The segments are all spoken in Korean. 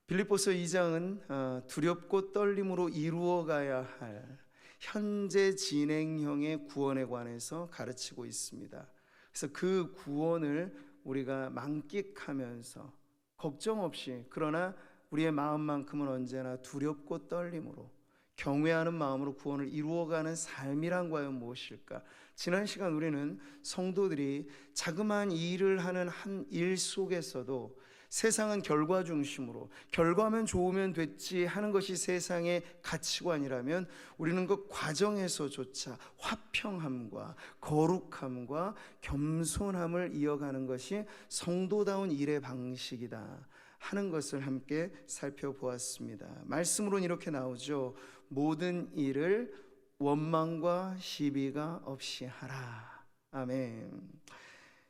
빌립보서 2장은 두렵고 떨림으로 이루어가야 할 현재 진행형의 구원에 관해서 가르치고 있습니다. 그래서 그 구원을 우리가 만끽하면서 걱정 없이, 그러나 우리의 마음만큼은 언제나 두렵고 떨림으로 경외하는 마음으로 구원을 이루어가는 삶이란 과연 무엇일까? 지난 시간 우리는 성도들이 자그마한 일을 하는 한 일 속에서도 세상은 결과 중심으로, 결과면 좋으면 됐지 하는 것이 세상의 가치관이라면 우리는 그 과정에서조차 화평함과 거룩함과 겸손함을 이어가는 것이 성도다운 일의 방식이다 하는 것을 함께 살펴보았습니다. 말씀으로는 이렇게 나오죠. 모든 일을 원망과 시비가 없이 하라. 아멘.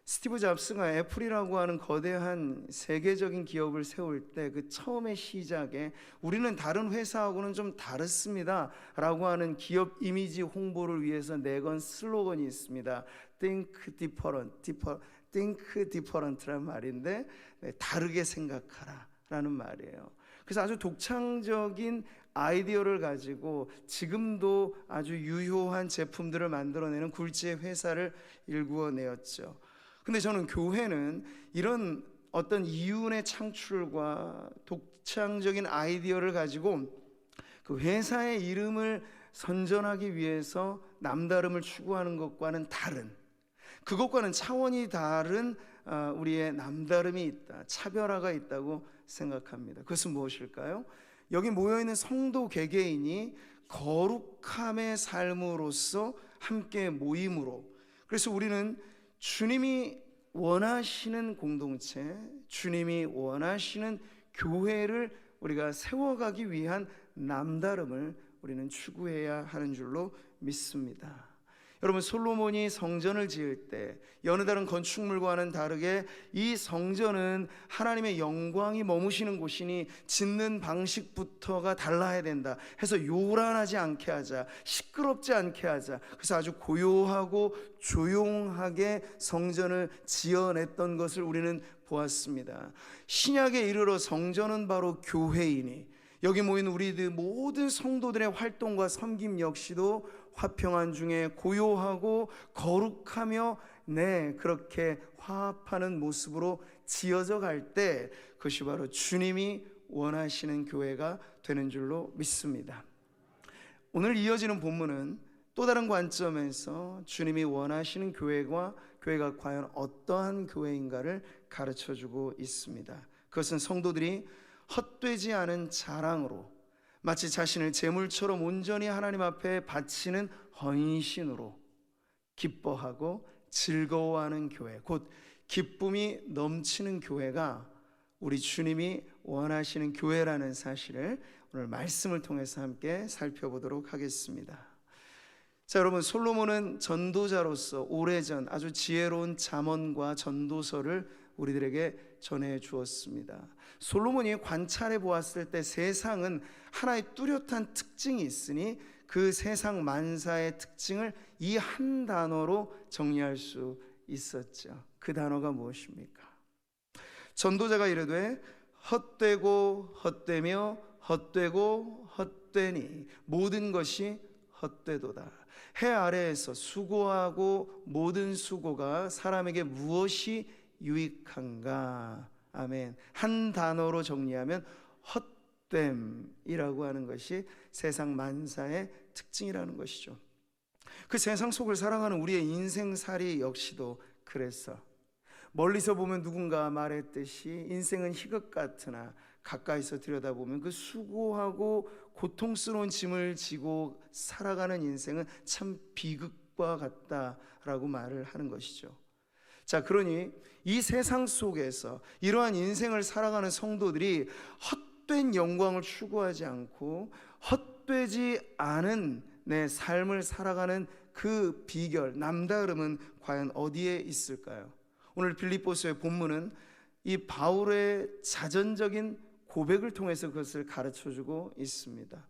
스티브 잡스가 애플이라고 하는 거대한 세계적인 기업을 세울 때 그 처음의 시작에 우리는 다른 회사하고는 좀 다릅니다 라고 하는 기업 이미지 홍보를 위해서 내건 슬로건이 있습니다. Think different란 말인데, 다르게 생각하라 라는 말이에요. 그래서 아주 독창적인 아이디어를 가지고 지금도 아주 유효한 제품들을 만들어내는 굴지의 회사를 일구어내었죠. 근데 저는 교회는 이런 어떤 이윤의 창출과 독창적인 아이디어를 가지고 그 회사의 이름을 선전하기 위해서 남다름을 추구하는 것과는 다른, 그것과는 차원이 다른 우리의 남다름이 있다, 차별화가 있다고 생각합니다. 그것은 무엇일까요? 여기 모여있는 성도 개개인이 거룩함의 삶으로서 함께 모임으로, 그래서 우리는 주님이 원하시는 공동체, 주님이 원하시는 교회를 우리가 세워가기 위한 남다름을 우리는 추구해야 하는 줄로 믿습니다. 여러분, 솔로몬이 성전을 지을 때 여느 다른 건축물과는 다르게 이 성전은 하나님의 영광이 머무시는 곳이니 짓는 방식부터가 달라야 된다 해서 요란하지 않게 하자, 시끄럽지 않게 하자, 그래서 아주 고요하고 조용하게 성전을 지어냈던 것을 우리는 보았습니다. 신약에 이르러 성전은 바로 교회이니 여기 모인 우리들 모든 성도들의 활동과 섬김 역시도 화평한 중에 고요하고 거룩하며 그렇게 화합하는 모습으로 지어져 갈 때 그것이 바로 주님이 원하시는 교회가 되는 줄로 믿습니다. 오늘 이어지는 본문은 또 다른 관점에서 주님이 원하시는 교회가 과연 어떠한 교회인가를 가르쳐주고 있습니다. 그것은 성도들이 헛되지 않은 자랑으로, 마치 자신을 제물처럼 온전히 하나님 앞에 바치는 헌신으로 기뻐하고 즐거워하는 교회, 곧 기쁨이 넘치는 교회가 우리 주님이 원하시는 교회라는 사실을 오늘 말씀을 통해서 함께 살펴보도록 하겠습니다. 자, 여러분, 솔로몬은 전도자로서 오래전 아주 지혜로운 잠언과 전도서를 우리들에게 전해 주었습니다. 솔로몬이 관찰해 보았을 때 세상은 하나의 뚜렷한 특징이 있으니 그 세상 만사의 특징을 이 한 단어로 정리할 수 있었죠. 그 단어가 무엇입니까? 전도자가 이르되 헛되고 헛되며 헛되고 헛되니 모든 것이 헛되도다. 해 아래에서 수고하고 모든 수고가 사람에게 무엇이 유익한가? 아멘. 한 단어로 정리하면 헛됨이라고 하는 것이 세상 만사의 특징이라는 것이죠. 그 세상 속을 살아가는 우리의 인생살이 역시도 그래서 멀리서 보면 누군가 말했듯이 인생은 희극 같으나 가까이서 들여다보면 그 수고하고 고통스러운 짐을 지고 살아가는 인생은 참 비극과 같다라고 말을 하는 것이죠. 자, 그러니 이 세상 속에서 이러한 인생을 살아가는 성도들이 헛된 영광을 추구하지 않고 헛되지 않은 내 삶을 살아가는 그 비결, 남다름은 과연 어디에 있을까요? 오늘 빌립보서의 본문은 이 바울의 자전적인 고백을 통해서 그것을 가르쳐주고 있습니다.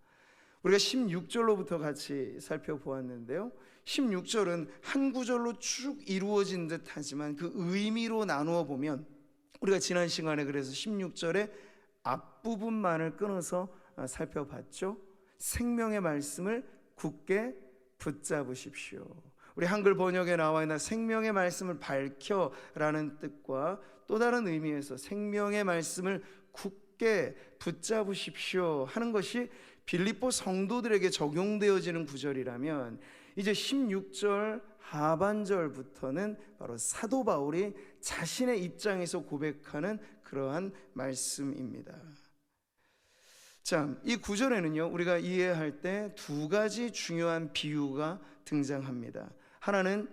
우리가 16절로부터 같이 살펴보았는데요, 16절은 한 구절로 쭉 이루어진 듯 하지만 그 의미로 나누어 보면 우리가 지난 시간에 그래서 16절에 앞부분만을 끊어서 살펴봤죠. 생명의 말씀을 굳게 붙잡으십시오. 우리 한글 번역에 나와 있는 생명의 말씀을 밝혀라는 뜻과 또 다른 의미에서 생명의 말씀을 굳게 붙잡으십시오 하는 것이 빌립보 성도들에게 적용되어지는 구절이라면, 이제 16절 하반절부터는 바로 사도 바울이 자신의 입장에서 고백하는 그러한 말씀입니다. 자, 이 구절에는요, 우리가 이해할 때 두 가지 중요한 비유가 등장합니다. 하나는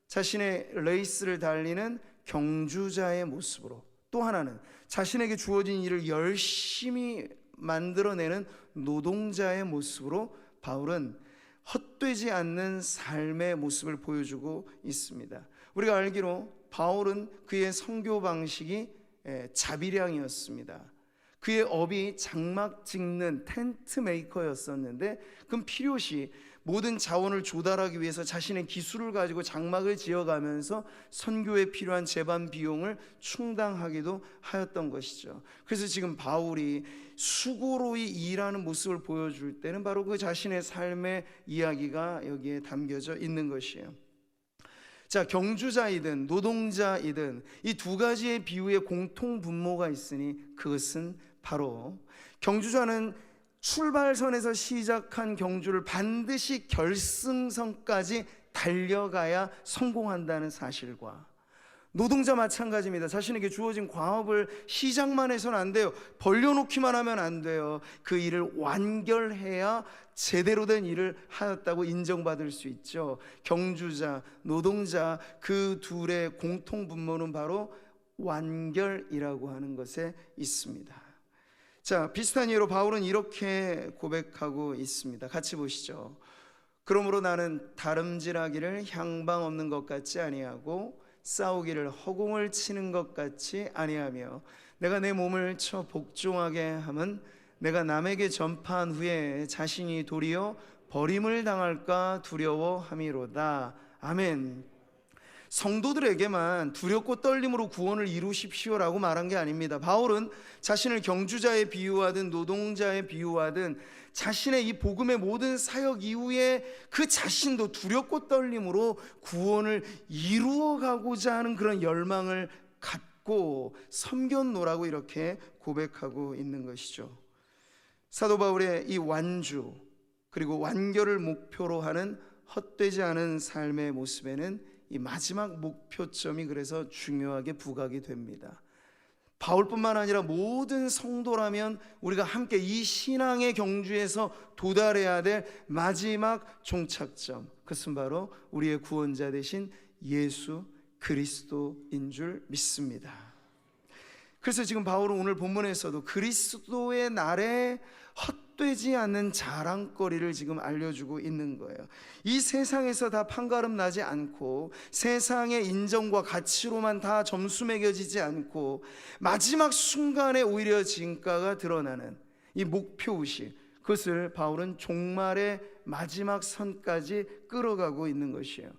자신의 레이스를 달리는 경주자의 모습으로, 또 하나는 자신에게 주어진 일을 열심히 만들어내는 노동자의 모습으로 바울은 헛되지 않는 삶의 모습을 보여주고 있습니다. 우리가 알기로 바울은 그의 선교 방식이 자비량이었습니다. 그의 업이 장막 짓는 텐트 메이커였었는데, 그럼 필요시 모든 자원을 조달하기 위해서 자신의 기술을 가지고 장막을 지어가면서 선교에 필요한 제반 비용을 충당하기도 하였던 것이죠. 그래서 지금 바울이 수고로이 일하는 모습을 보여줄 때는 바로 그 자신의 삶의 이야기가 여기에 담겨져 있는 것이에요. 자, 경주자이든 노동자이든 이 두 가지의 비유에 공통 분모가 있으니 그것은 바로 경주자는 출발선에서 시작한 경주를 반드시 결승선까지 달려가야 성공한다는 사실과, 노동자 마찬가지입니다. 자신에게 주어진 과업을 시작만 해서는 안 돼요. 벌려놓기만 하면 안 돼요. 그 일을 완결해야 제대로 된 일을 하였다고 인정받을 수 있죠. 경주자, 노동자, 그 둘의 공통 분모는 바로 완결이라고 하는 것에 있습니다. 자, 비슷한 예로 바울은 이렇게 고백하고 있습니다. 같이 보시죠. 그러므로 나는 다름질하기를 향방 없는 것 같지 아니하고 싸우기를 허공을 치는 것 같이 아니하며, 내가 내 몸을 쳐 복종하게 함은 내가 남에게 전파한 후에 자신이 도리어 버림을 당할까 두려워함이로다. 아멘. 성도들에게만 두렵고 떨림으로 구원을 이루십시오라고 말한 게 아닙니다. 바울은 자신을 경주자에 비유하든 노동자에 비유하든 자신의 이 복음의 모든 사역 이후에 그 자신도 두렵고 떨림으로 구원을 이루어가고자 하는 그런 열망을 갖고 섬겼노라고 이렇게 고백하고 있는 것이죠. 사도 바울의 이 완주 그리고 완결을 목표로 하는 헛되지 않은 삶의 모습에는 이 마지막 목표점이 그래서 중요하게 부각이 됩니다. 바울뿐만 아니라 모든 성도라면 우리가 함께 이 신앙의 경주에서 도달해야 될 마지막 종착점, 그것은 바로 우리의 구원자 되신 예수 그리스도인 줄 믿습니다. 그래서 지금 바울은 오늘 본문에서도 그리스도의 날에 헛되지 않는 자랑거리를 지금 알려주고 있는 거예요. 이 세상에서 다 판가름 나지 않고 세상의 인정과 가치로만 다 점수 매겨지지 않고 마지막 순간에 오히려 진가가 드러나는 이 목표의식, 그것을 바울은 종말의 마지막 선까지 끌어가고 있는 것이에요.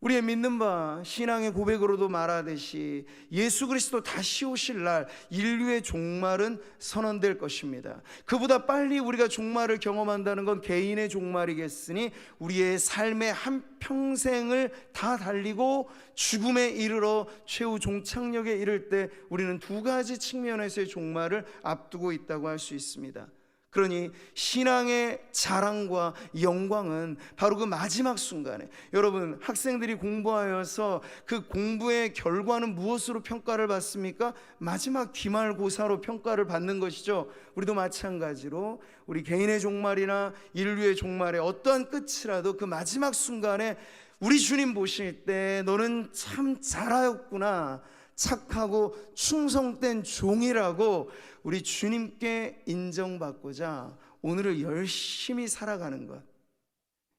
우리의 믿는 바 신앙의 고백으로도 말하듯이 예수 그리스도 다시 오실 날 인류의 종말은 선언될 것입니다. 그보다 빨리 우리가 종말을 경험한다는 건 개인의 종말이겠으니 우리의 삶의 한평생을 다 달리고 죽음에 이르러 최후 종착역에 이를 때 우리는 두 가지 측면에서의 종말을 앞두고 있다고 할 수 있습니다. 그러니 신앙의 자랑과 영광은 바로 그 마지막 순간에, 여러분 학생들이 공부하여서 그 공부의 결과는 무엇으로 평가를 받습니까? 마지막 기말고사로 평가를 받는 것이죠. 우리도 마찬가지로 우리 개인의 종말이나 인류의 종말의 어떠한 끝이라도 그 마지막 순간에 우리 주님 보실 때 너는 참 잘하였구나, 착하고 충성된 종이라고 우리 주님께 인정받고자 오늘을 열심히 살아가는 것,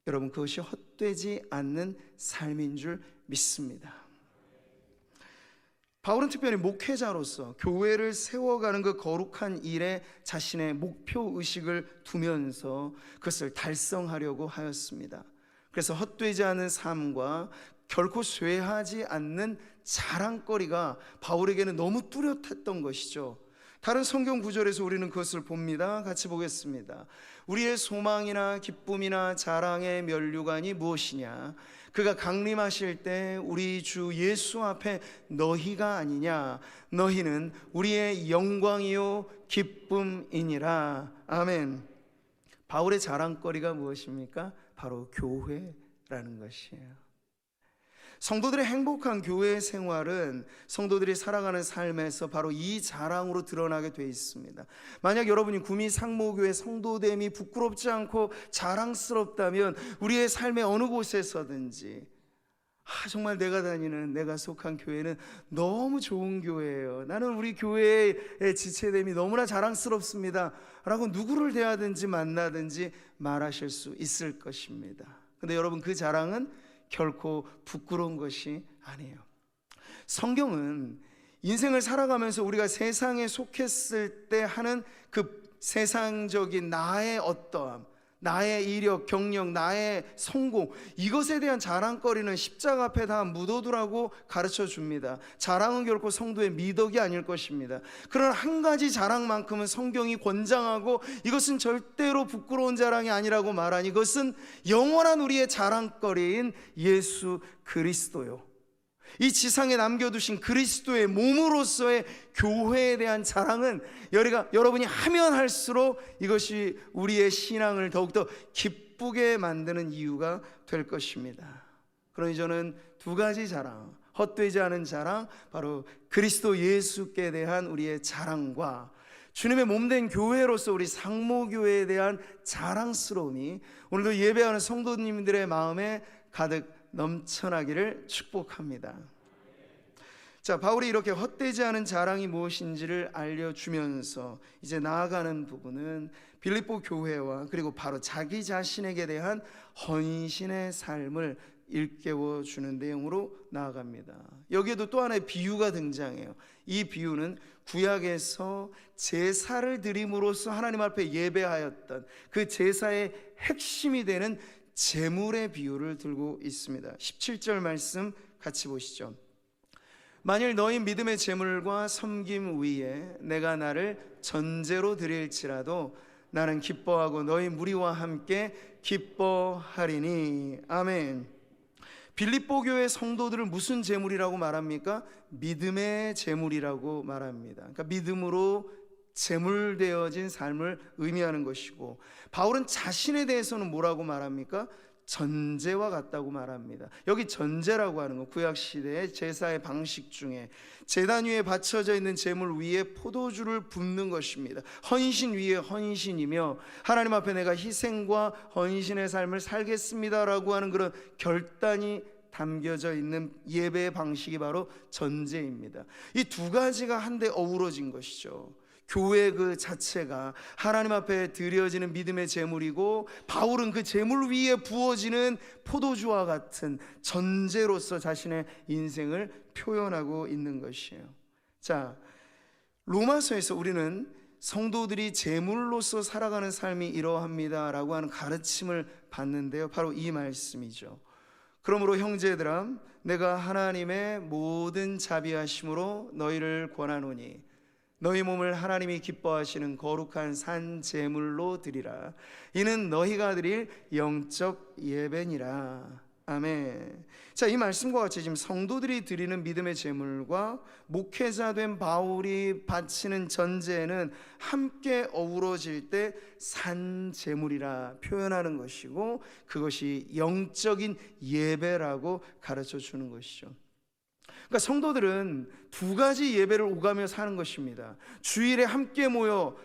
여러분 그것이 헛되지 않는 삶인 줄 믿습니다. 바울은 특별히 목회자로서 교회를 세워가는 그 거룩한 일에 자신의 목표의식을 두면서 그것을 달성하려고 하였습니다. 그래서 헛되지 않은 삶과 결코 쇠하지 않는 자랑거리가 바울에게는 너무 뚜렷했던 것이죠. 다른 성경 구절에서 우리는 그것을 봅니다. 같이 보겠습니다. 우리의 소망이나 기쁨이나 자랑의 면류관이 무엇이냐? 그가 강림하실 때 우리 주 예수 앞에 너희가 아니냐? 너희는 우리의 영광이요 기쁨이니라. 아멘. 바울의 자랑거리가 무엇입니까? 바로 교회라는 것이에요. 성도들의 행복한 교회 생활은 성도들이 살아가는 삶에서 바로 이 자랑으로 드러나게 돼 있습니다. 만약 여러분이 구미 상모교회 성도됨이 부끄럽지 않고 자랑스럽다면 우리의 삶의 어느 곳에서든지 정말 내가 다니는, 내가 속한 교회는 너무 좋은 교회예요, 나는 우리 교회의 지체됨이 너무나 자랑스럽습니다 라고 누구를 대하든지 만나든지 말하실 수 있을 것입니다. 근데 여러분, 그 자랑은 결코 부끄러운 것이 아니에요. 성경은 인생을 살아가면서 우리가 세상에 속했을 때 하는 그 세상적인 나의 어떠함, 나의 이력, 경력, 나의 성공, 이것에 대한 자랑거리는 십자가 앞에 다 묻어두라고 가르쳐 줍니다. 자랑은 결코 성도의 미덕이 아닐 것입니다. 그러나 한 가지 자랑만큼은 성경이 권장하고 이것은 절대로 부끄러운 자랑이 아니라고 말하니, 이것은 영원한 우리의 자랑거리인 예수 그리스도요, 이 지상에 남겨두신 그리스도의 몸으로서의 교회에 대한 자랑은 여러분이 하면 할수록 이것이 우리의 신앙을 더욱더 기쁘게 만드는 이유가 될 것입니다. 그러니 저는 두 가지 자랑, 헛되지 않은 자랑, 바로 그리스도 예수께 대한 우리의 자랑과 주님의 몸된 교회로서 우리 상모교회에 대한 자랑스러움이 오늘도 예배하는 성도님들의 마음에 가득 넘쳐나기를 축복합니다. 자, 바울이 이렇게 헛되지 않은 자랑이 무엇인지를 알려주면서 이제 나아가는 부분은 빌립보 교회와 그리고 바로 자기 자신에게 대한 헌신의 삶을 일깨워 주는 내용으로 나아갑니다. 여기에도 또 하나의 비유가 등장해요. 이 비유는 구약에서 제사를 드림으로써 하나님 앞에 예배하였던 그 제사의 핵심이 되는 제물의 비유를 들고 있습니다. 17절 말씀 같이 보시죠. 만일 너희 믿음의 제물과 섬김 위에 내가 나를 전제로 드릴지라도 나는 기뻐하고 너희 무리와 함께 기뻐하리니. 아멘. 빌립보 교회 성도들을 무슨 제물이라고 말합니까? 믿음의 제물이라고 말합니다. 그러니까 믿음으로 제물되어진 삶을 의미하는 것이고, 바울은 자신에 대해서는 뭐라고 말합니까? 전제와 같다고 말합니다. 여기 전제라고 하는 건 구약시대의 제사의 방식 중에 제단 위에 받쳐져 있는 제물 위에 포도주를 붓는 것입니다. 헌신 위에 헌신이며 하나님 앞에 내가 희생과 헌신의 삶을 살겠습니다라고 하는 그런 결단이 담겨져 있는 예배의 방식이 바로 전제입니다. 이 두 가지가 한데 어우러진 것이죠. 교회 그 자체가 하나님 앞에 드려지는 믿음의 제물이고, 바울은 그 제물 위에 부어지는 포도주와 같은 전제로서 자신의 인생을 표현하고 있는 것이에요. 자, 로마서에서 우리는 성도들이 제물로서 살아가는 삶이 이러합니다 라고 하는 가르침을 받는데요, 바로 이 말씀이죠. 그러므로 형제들아, 내가 하나님의 모든 자비하심으로 너희를 권하노니 너희 몸을 하나님이 기뻐하시는 거룩한 산 제물로 드리라. 이는 너희가 드릴 영적 예배니라. 아멘. 자, 이 말씀과 같이 지금 성도들이 드리는 믿음의 제물과 목회자 된 바울이 바치는 전제는 함께 어우러질 때 산 제물이라 표현하는 것이고, 그것이 영적인 예배라고 가르쳐 주는 것이죠. 그러니까 성도들은 두 가지 예배를 오가며 사는 것입니다. 주일에 함께 모여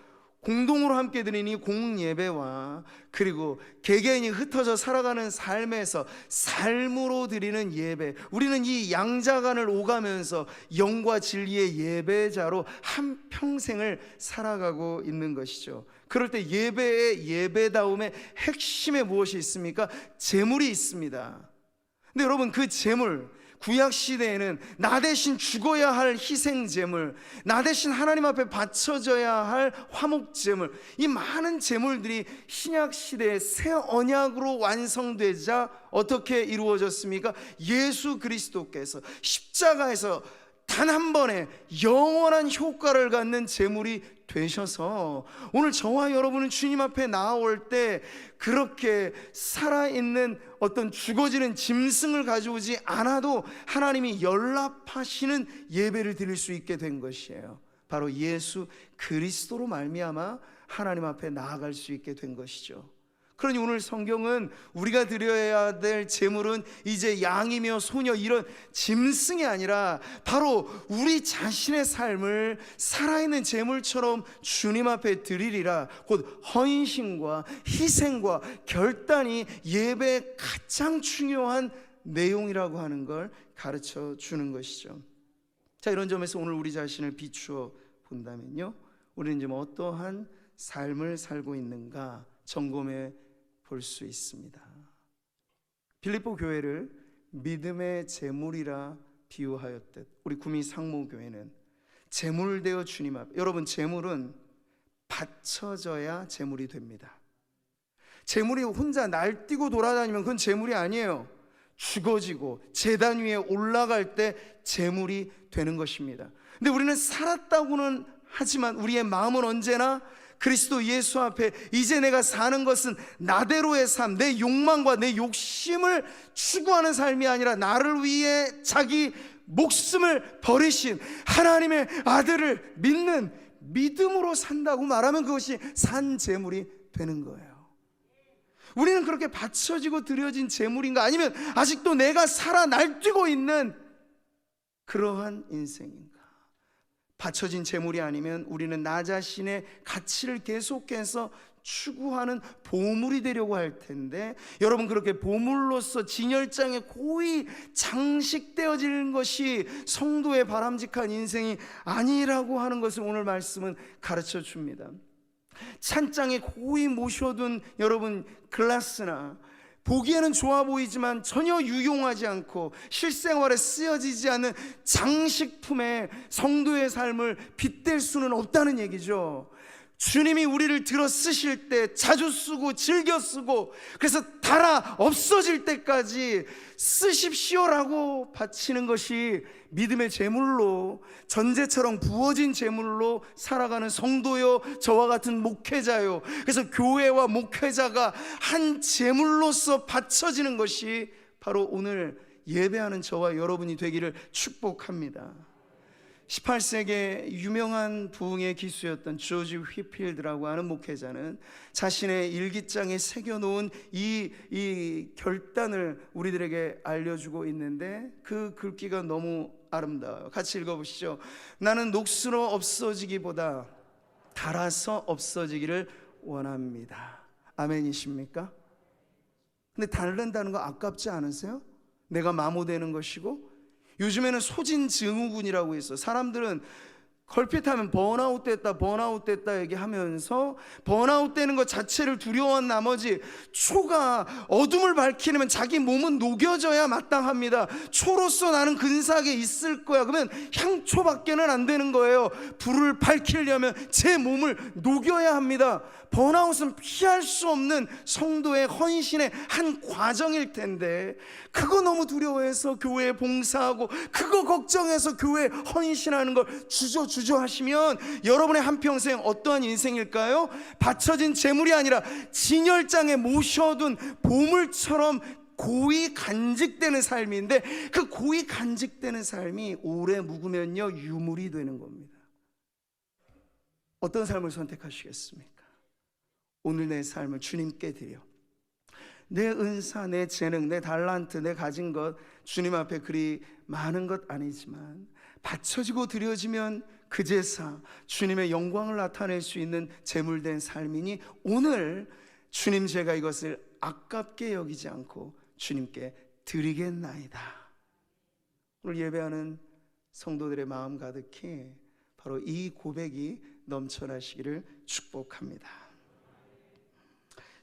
공동으로 함께 드리니 공예배와, 그리고 개개인이 흩어져 살아가는 삶에서 삶으로 드리는 예배, 우리는 이 양자간을 오가면서 영과 진리의 예배자로 한평생을 살아가고 있는 것이죠. 그럴 때 예배의 예배다움의 핵심에 무엇이 있습니까? 제물이 있습니다. 근데 여러분, 그 제물, 구약 시대에는 나 대신 죽어야 할 희생 제물, 나 대신 하나님 앞에 바쳐져야 할 화목 제물, 이 많은 제물들이 신약 시대의 새 언약으로 완성되자 어떻게 이루어졌습니까? 예수 그리스도께서 십자가에서 단 한 번에 영원한 효과를 갖는 제물이 되셔서 오늘 저와 여러분은 주님 앞에 나아올 때 그렇게 살아있는 어떤 죽어지는 짐승을 가져오지 않아도 하나님이 연락하시는 예배를 드릴 수 있게 된 것이에요. 바로 예수 그리스도로 말미암아 하나님 앞에 나아갈 수 있게 된 것이죠. 그러니 오늘 성경은 우리가 드려야 될 제물은 이제 양이며 소녀 이런 짐승이 아니라 바로 우리 자신의 삶을 살아있는 제물처럼 주님 앞에 드리리라. 곧 헌신과 희생과 결단이 예배의 가장 중요한 내용이라고 하는 걸 가르쳐 주는 것이죠. 자, 이런 점에서 오늘 우리 자신을 비추어 본다면요, 우리는 지금 어떠한 삶을 살고 있는가 점검해 볼 수 있습니다. 빌립보 교회를 믿음의 제물이라 비유하였듯 우리 구미 상무교회는 제물되어 주님 앞, 여러분 제물은 바쳐져야 제물이 됩니다. 제물이 혼자 날뛰고 돌아다니면 그건 제물이 아니에요. 죽어지고 제단 위에 올라갈 때 제물이 되는 것입니다. 근데 우리는 살았다고는 하지만 우리의 마음은 언제나 그리스도 예수 앞에 이제 내가 사는 것은 나대로의 삶, 내 욕망과 내 욕심을 추구하는 삶이 아니라 나를 위해 자기 목숨을 버리신 하나님의 아들을 믿는 믿음으로 산다고 말하면 그것이 산 제물이 되는 거예요. 우리는 그렇게 바쳐지고 드려진 제물인가, 아니면 아직도 내가 살아 날뛰고 있는 그러한 인생인가? 바쳐진 제물이 아니면 우리는 나 자신의 가치를 계속해서 추구하는 보물이 되려고 할 텐데, 여러분 그렇게 보물로서 진열장에 고이 장식되어지는 것이 성도의 바람직한 인생이 아니라고 하는 것을 오늘 말씀은 가르쳐 줍니다. 찬장에 고이 모셔둔 여러분 글라스나 보기에는 좋아 보이지만 전혀 유용하지 않고 실생활에 쓰여지지 않는 장식품에 성도의 삶을 빗댈 수는 없다는 얘기죠. 주님이 우리를 들어 쓰실 때 자주 쓰고 즐겨 쓰고 그래서 닳아 없어질 때까지 쓰십시오라고 바치는 것이 믿음의 제물로, 전제처럼 부어진 제물로 살아가는 성도요, 저와 같은 목회자요. 그래서 교회와 목회자가 한 제물로서 바쳐지는 것이 바로 오늘 예배하는 저와 여러분이 되기를 축복합니다. 18세기의 유명한 부흥의 기수였던 조지 휘필드라고 하는 목회자는 자신의 일기장에 새겨놓은 이 결단을 우리들에게 알려주고 있는데 그 글귀가 너무 아름다워요. 같이 읽어보시죠. 나는 녹슬어 없어지기보다 닳아서 없어지기를 원합니다. 아멘이십니까? 근데 닳는다는 거 아깝지 않으세요? 내가 마모되는 것이고, 요즘에는 소진증후군이라고 있어. 사람들은 걸핏하면 번아웃 됐다 얘기하면서 번아웃 되는 것 자체를 두려워한 나머지 초가 어둠을 밝히려면 자기 몸은 녹여져야 마땅합니다. 초로서 나는 근사하게 있을 거야. 그러면 향초밖에는 안 되는 거예요. 불을 밝히려면 제 몸을 녹여야 합니다. 번아웃은 피할 수 없는 성도의 헌신의 한 과정일 텐데, 그거 너무 두려워해서 교회에 봉사하고 그거 걱정해서 교회에 헌신하는 걸 주저 하시면 여러분의 한평생 어떠한 인생일까요? 바쳐진 재물이 아니라 진열장에 모셔둔 보물처럼 고이 간직되는 삶인데, 그 고이 간직되는 삶이 오래 묵으면요 유물이 되는 겁니다. 어떤 삶을 선택하시겠습니까? 오늘 내 삶을 주님께 드려, 내 은사, 내 재능, 내 달란트, 내 가진 것 주님 앞에 그리 많은 것 아니지만 바쳐지고 드려지면 그 제사 주님의 영광을 나타낼 수 있는 제물된 삶이니 오늘 주님 제가 이것을 아깝게 여기지 않고 주님께 드리겠나이다. 오늘 예배하는 성도들의 마음 가득히 바로 이 고백이 넘쳐나시기를 축복합니다.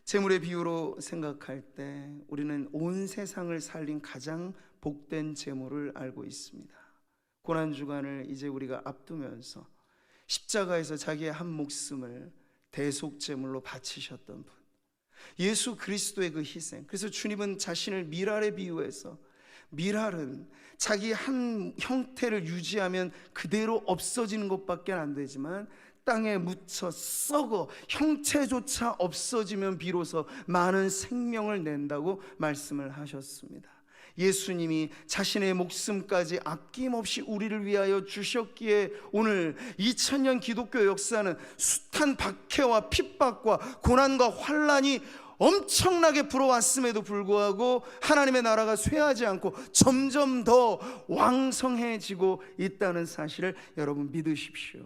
제물의 비유로 생각할 때 우리는 온 세상을 살린 가장 복된 제물을 알고 있습니다. 고난주간을 이제 우리가 앞두면서 십자가에서 자기의 한 목숨을 대속제물로 바치셨던 분, 예수 그리스도의 그 희생. 그래서 주님은 자신을 밀알에 비유해서 밀알은 자기 한 형태를 유지하면 그대로 없어지는 것밖에 안 되지만 땅에 묻혀 썩어 형체조차 없어지면 비로소 많은 생명을 낸다고 말씀을 하셨습니다. 예수님이 자신의 목숨까지 아낌없이 우리를 위하여 주셨기에 오늘 2000년 기독교 역사는 숱한 박해와 핍박과 고난과 환난이 엄청나게 불어왔음에도 불구하고 하나님의 나라가 쇠하지 않고 점점 더 왕성해지고 있다는 사실을 여러분 믿으십시오.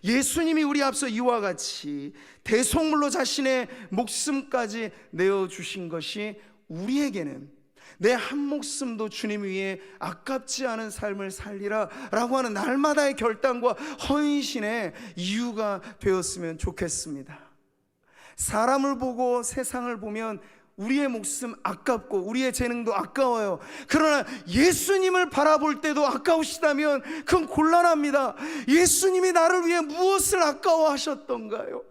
예수님이 우리 앞서 이와 같이 대속물로 자신의 목숨까지 내어주신 것이 우리에게는 내 한 목숨도 주님 위에 아깝지 않은 삶을 살리라 라고 하는 날마다의 결단과 헌신의 이유가 되었으면 좋겠습니다. 사람을 보고 세상을 보면 우리의 목숨 아깝고 우리의 재능도 아까워요. 그러나 예수님을 바라볼 때도 아까우시다면 그건 곤란합니다. 예수님이 나를 위해 무엇을 아까워하셨던가요?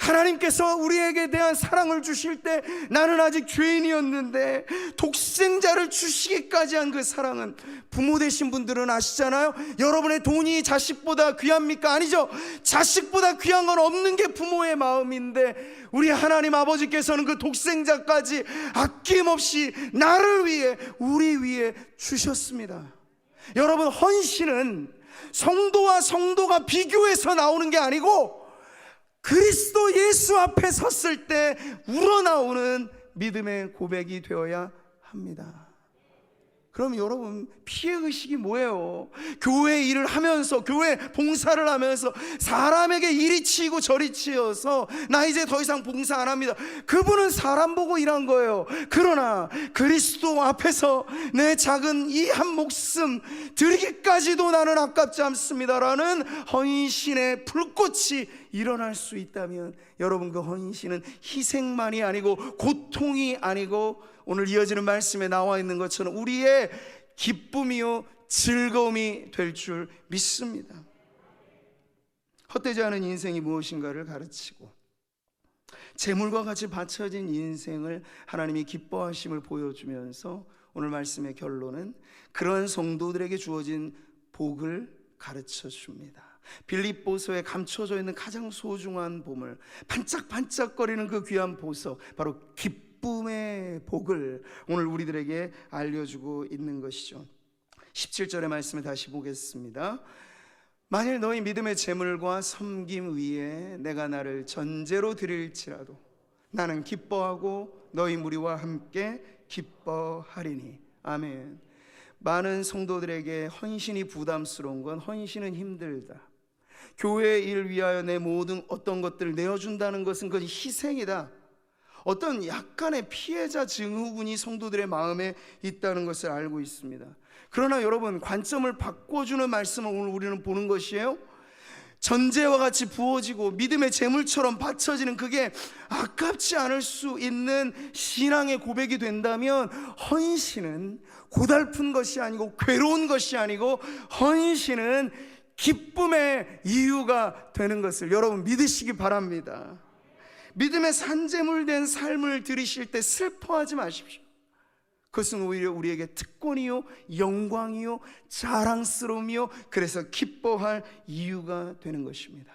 하나님께서 우리에게 대한 사랑을 주실 때 나는 아직 죄인이었는데 독생자를 주시기까지 한 그 사랑은, 부모 되신 분들은 아시잖아요. 여러분의 돈이 자식보다 귀합니까? 아니죠. 자식보다 귀한 건 없는 게 부모의 마음인데 우리 하나님 아버지께서는 그 독생자까지 아낌없이 나를 위해, 우리 위해 주셨습니다. 여러분, 헌신은 성도와 성도가 비교해서 나오는 게 아니고 그리스도 예수 앞에 섰을 때 우러나오는 믿음의 고백이 되어야 합니다. 그럼 여러분, 피해의식이 뭐예요? 교회 일을 하면서, 교회 봉사를 하면서 사람에게 이리 치이고 저리 치여서 나 이제 더 이상 봉사 안 합니다. 그분은 사람 보고 일한 거예요. 그러나 그리스도 앞에서 내 작은 이 한 목숨 드리기까지도 나는 아깝지 않습니다라는 헌신의 불꽃이 일어날 수 있다면 여러분, 그 헌신은 희생만이 아니고 고통이 아니고 오늘 이어지는 말씀에 나와 있는 것처럼 우리의 기쁨이요 즐거움이 될 줄 믿습니다. 헛되지 않은 인생이 무엇인가를 가르치고 재물과 같이 바쳐진 인생을 하나님이 기뻐하심을 보여주면서 오늘 말씀의 결론은 그런 성도들에게 주어진 복을 가르쳐 줍니다. 빌립보서에 감춰져 있는 가장 소중한 보물, 반짝반짝거리는 그 귀한 보석, 바로 기쁨의 복을 오늘 우리들에게 알려주고 있는 것이죠. 17절의 말씀을 다시 보겠습니다. 만일 너희 믿음의 재물과 섬김 위에 내가 나를 전제로 드릴지라도 나는 기뻐하고 너희 무리와 함께 기뻐하리니. 아멘. 많은 성도들에게 헌신이 부담스러운 건, 헌신은 힘들다, 교회의 일을 위하여 내 모든 어떤 것들을 내어준다는 것은 그건 희생이다, 어떤 약간의 피해자 증후군이 성도들의 마음에 있다는 것을 알고 있습니다. 그러나 여러분, 관점을 바꿔주는 말씀을 오늘 우리는 보는 것이에요. 전제와 같이 부어지고 믿음의 재물처럼 바쳐지는 그게 아깝지 않을 수 있는 신앙의 고백이 된다면 헌신은 고달픈 것이 아니고 괴로운 것이 아니고 헌신은 기쁨의 이유가 되는 것을 여러분 믿으시기 바랍니다. 믿음의 산재물된 삶을 들이실 때 슬퍼하지 마십시오. 그것은 오히려 우리에게 특권이요 영광이요 자랑스러움이요, 그래서 기뻐할 이유가 되는 것입니다.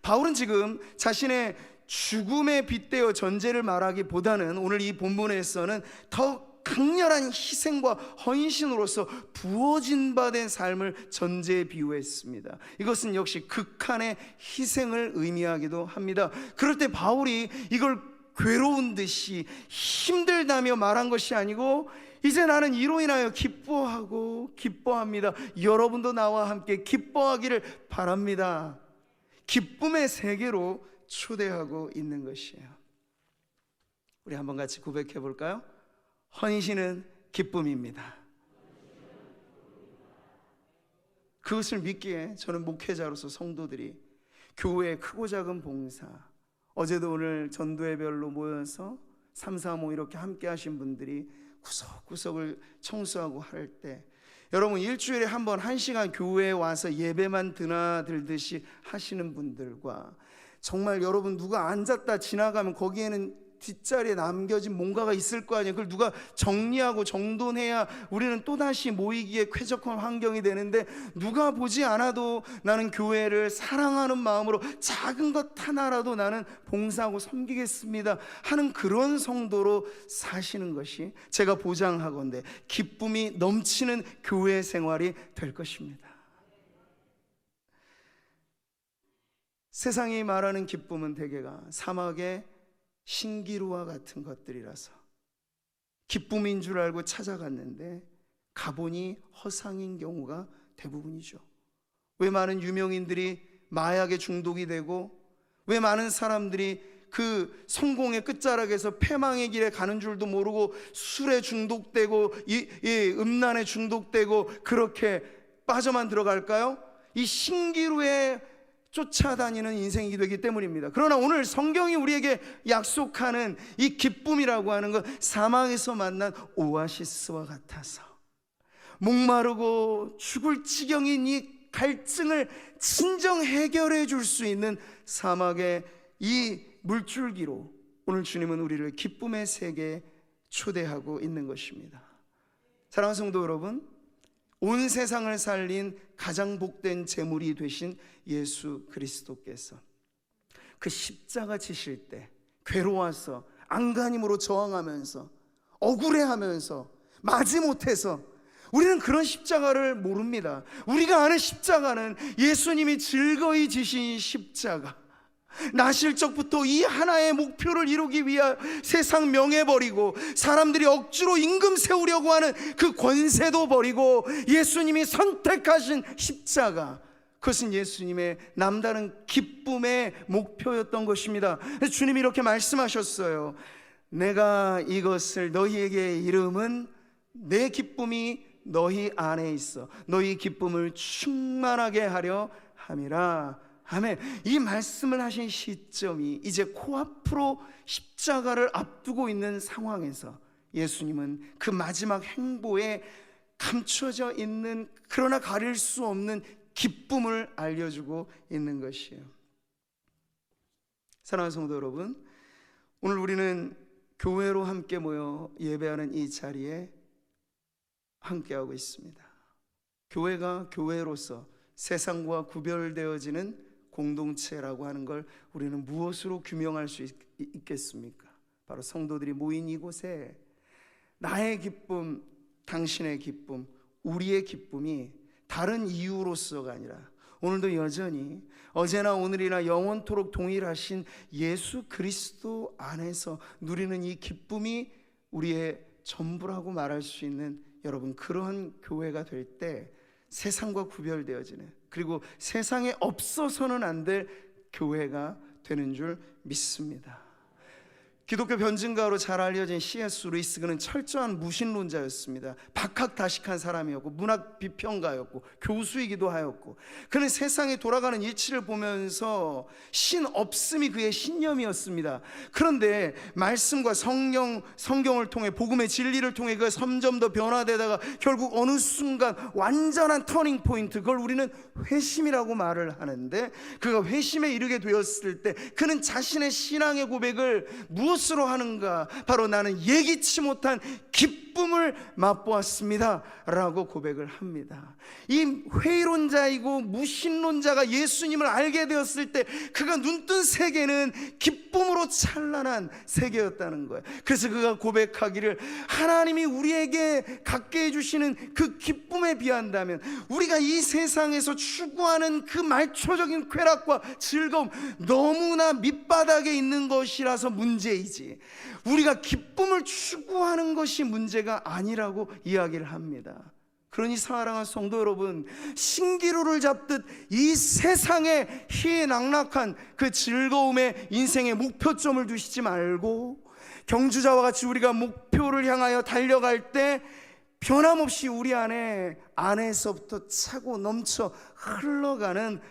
바울은 지금 자신의 죽음에 빗대어 전제를 말하기보다는 오늘 이 본문에서는 더 강렬한 희생과 헌신으로서 부어진 바 된 삶을 전제에 비유했습니다. 이것은 역시 극한의 희생을 의미하기도 합니다. 그럴 때 바울이 이걸 괴로운 듯이 힘들다며 말한 것이 아니고 이제 나는 이로 인하여 기뻐하고 기뻐합니다. 여러분도 나와 함께 기뻐하기를 바랍니다. 기쁨의 세계로 초대하고 있는 것이에요. 우리 한번 같이 고백해 볼까요? 헌신은 기쁨입니다. 그것을 믿기에 저는 목회자로서 성도들이 교회의 크고 작은 봉사, 어제도 오늘 전도회별로 모여서 3, 4, 5 이렇게 함께 하신 분들이 구석구석을 청소하고 할 때 여러분 일주일에 한 번 1시간 교회에 와서 예배만 드나들듯이 하시는 분들과 정말 여러분 누가 앉았다 지나가면 거기에는 뒷자리에 남겨진 뭔가가 있을 거 아니에요. 그걸 누가 정리하고 정돈해야 우리는 또다시 모이기에 쾌적한 환경이 되는데, 누가 보지 않아도 나는 교회를 사랑하는 마음으로 작은 것 하나라도 나는 봉사하고 섬기겠습니다 하는 그런 성도로 사시는 것이 제가 보장하건대 기쁨이 넘치는 교회 생활이 될 것입니다. 세상이 말하는 기쁨은 대개가 사막의 신기루와 같은 것들이라서 기쁨인 줄 알고 찾아갔는데 가보니 허상인 경우가 대부분이죠. 왜 많은 유명인들이 마약에 중독이 되고, 왜 많은 사람들이 그 성공의 끝자락에서 패망의 길에 가는 줄도 모르고 술에 중독되고 음란에 중독되고 그렇게 빠져만 들어갈까요? 이 신기루에 쫓아다니는 인생이 되기 때문입니다. 그러나 오늘 성경이 우리에게 약속하는 이 기쁨이라고 하는 것, 사막에서 만난 오아시스와 같아서 목마르고 죽을 지경인 이 갈증을 진정 해결해 줄 수 있는 사막의 이 물줄기로 오늘 주님은 우리를 기쁨의 세계에 초대하고 있는 것입니다. 사랑하는 성도 여러분, 온 세상을 살린 가장 복된 제물이 되신 예수 그리스도께서 그 십자가 지실 때 괴로워서 안간힘으로 저항하면서 억울해하면서 마지못해서, 우리는 그런 십자가를 모릅니다. 우리가 아는 십자가는 예수님이 즐거이 지신 십자가, 나실적부터 이 하나의 목표를 이루기 위해 세상 명예 버리고 사람들이 억지로 임금 세우려고 하는 그 권세도 버리고 예수님이 선택하신 십자가, 그것은 예수님의 남다른 기쁨의 목표였던 것입니다. 주님이 이렇게 말씀하셨어요. 내가 이것을 너희에게 이름은 내 기쁨이 너희 안에 있어 너희 기쁨을 충만하게 하려 함이라. 아멘. 이 말씀을 하신 시점이 이제 코앞으로 십자가를 앞두고 있는 상황에서 예수님은 그 마지막 행보에 감춰져 있는, 그러나 가릴 수 없는 기쁨을 알려주고 있는 것이에요. 사랑하는 성도 여러분, 오늘 우리는 교회로 함께 모여 예배하는 이 자리에 함께하고 있습니다. 교회가 교회로서 세상과 구별되어지는 공동체라고 하는 걸 우리는 무엇으로 규명할 수 있겠습니까? 바로 성도들이 모인 이곳에 나의 기쁨, 당신의 기쁨, 우리의 기쁨이 다른 이유로서가 아니라 오늘도 여전히 어제나 오늘이나 영원토록 동일하신 예수 그리스도 안에서 누리는 이 기쁨이 우리의 전부라고 말할 수 있는, 여러분, 그러한 교회가 될 때 세상과 구별되어지는, 그리고 세상에 없어서는 안 될 교회가 되는 줄 믿습니다. 기독교 변증가로 잘 알려진 C.S. 루이스, 그는 철저한 무신론자였습니다. 박학다식한 사람이었고 문학 비평가였고 교수이기도 하였고, 그는 세상에 돌아가는 이치를 보면서 신 없음이 그의 신념이었습니다. 그런데 말씀과 성경을 통해, 복음의 진리를 통해 그 점점 더 변화되다가 결국 어느 순간 완전한 터닝 포인트, 그걸 우리는 회심이라고 말을 하는데, 그가 회심에 이르게 되었을 때 그는 자신의 신앙의 고백을 무엇으로 하는가? 바로 나는 예기치 못한 기쁨을 맛보았습니다 라고 고백을 합니다. 이 회의론자이고 무신론자가 예수님을 알게 되었을 때 그가 눈뜬 세계는 기쁨으로 찬란한 세계였다는 거예요. 그래서 그가 고백하기를, 하나님이 우리에게 갖게 해주시는 그 기쁨에 비한다면 우리가 이 세상에서 추구하는 그 말초적인 쾌락과 즐거움, 너무나 밑바닥에 있는 것이라서 문제이지, 우리가 기쁨을 추구하는 것이 문제가 아니라고 이야기를 합니다. 그러니 사랑하는 성도 여러분, 신기루를 잡듯 이 세상에 희낙락한 그 즐거움에 인생의 목표점을 두시지 말고, 경주자와 같이 우리가 목표를 향하여 달려갈 때 변함없이 우리 안에서부터 차고 넘쳐 흘러가는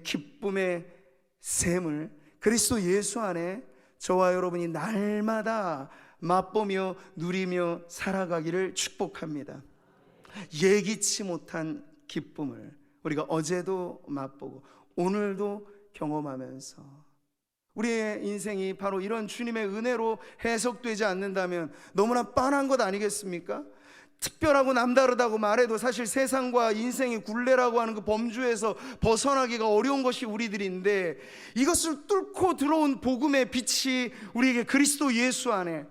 기쁨의 샘을 그리스도 예수 안에 저와 여러분이 날마다 맛보며 누리며 살아가기를 축복합니다. 예기치 못한 기쁨을 우리가 어제도 맛보고 오늘도 경험하면서 우리의 인생이 바로 이런 주님의 은혜로 해석되지 않는다면 너무나 뻔한 것 아니겠습니까? 특별하고 남다르다고 말해도 사실 세상과 인생의 굴레라고 하는 그 범주에서 벗어나기가 어려운 것이 우리들인데, 이것을 뚫고 들어온 복음의 빛이 우리에게 그리스도 예수 안에,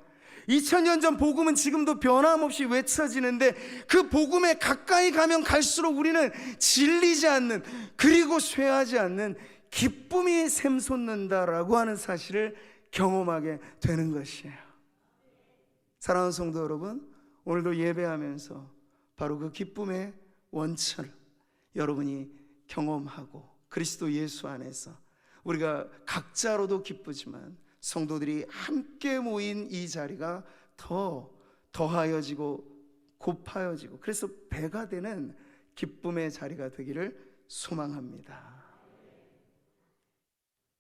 2000년 전 복음은 지금도 변함없이 외쳐지는데, 그 복음에 가까이 가면 갈수록 우리는 질리지 않는, 그리고 쇠하지 않는 기쁨이 샘솟는다라고 하는 사실을 경험하게 되는 것이에요. 사랑하는 성도 여러분, 오늘도 예배하면서 바로 그 기쁨의 원천을 여러분이 경험하고, 그리스도 예수 안에서 우리가 각자로도 기쁘지만 성도들이 함께 모인 이 자리가 더하여지고 곱하여지고, 그래서 배가 되는 기쁨의 자리가 되기를 소망합니다.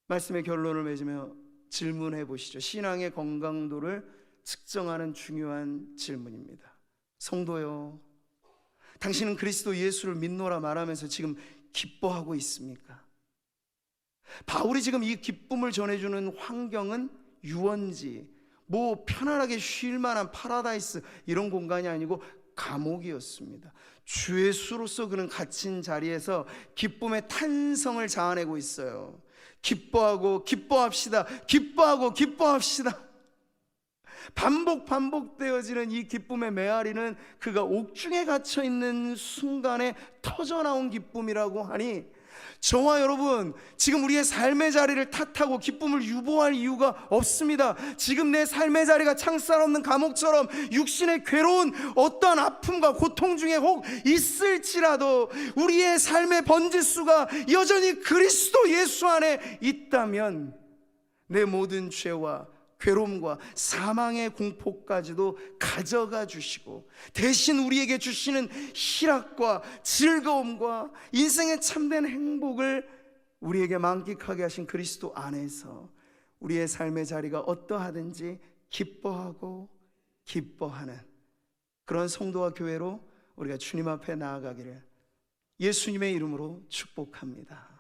말씀의 결론을 맺으며 질문해 보시죠. 신앙의 건강도를 측정하는 중요한 질문입니다. 성도요, 당신은 그리스도 예수를 믿노라 말하면서 지금 기뻐하고 있습니까? 바울이 지금 이 기쁨을 전해주는 환경은 유원지, 편안하게 쉴 만한 파라다이스 이런 공간이 아니고 감옥이었습니다. 주 예수로서 그는 갇힌 자리에서 기쁨의 탄성을 자아내고 있어요. 기뻐하고 기뻐합시다. 기뻐하고 기뻐합시다. 반복되어지는 이 기쁨의 메아리는 그가 옥중에 갇혀있는 순간에 터져나온 기쁨이라고 하니, 저와 여러분 지금 우리의 삶의 자리를 탓하고 기쁨을 유보할 이유가 없습니다. 지금 내 삶의 자리가 창살 없는 감옥처럼 육신의 괴로운 어떠한 아픔과 고통 중에 혹 있을지라도, 우리의 삶의 번지수가 여전히 그리스도 예수 안에 있다면 내 모든 죄와 괴로움과 사망의 공포까지도 가져가 주시고, 대신 우리에게 주시는 희락과 즐거움과 인생의 참된 행복을 우리에게 만끽하게 하신 그리스도 안에서 우리의 삶의 자리가 어떠하든지 기뻐하고 기뻐하는 그런 성도와 교회로 우리가 주님 앞에 나아가기를 예수님의 이름으로 축복합니다.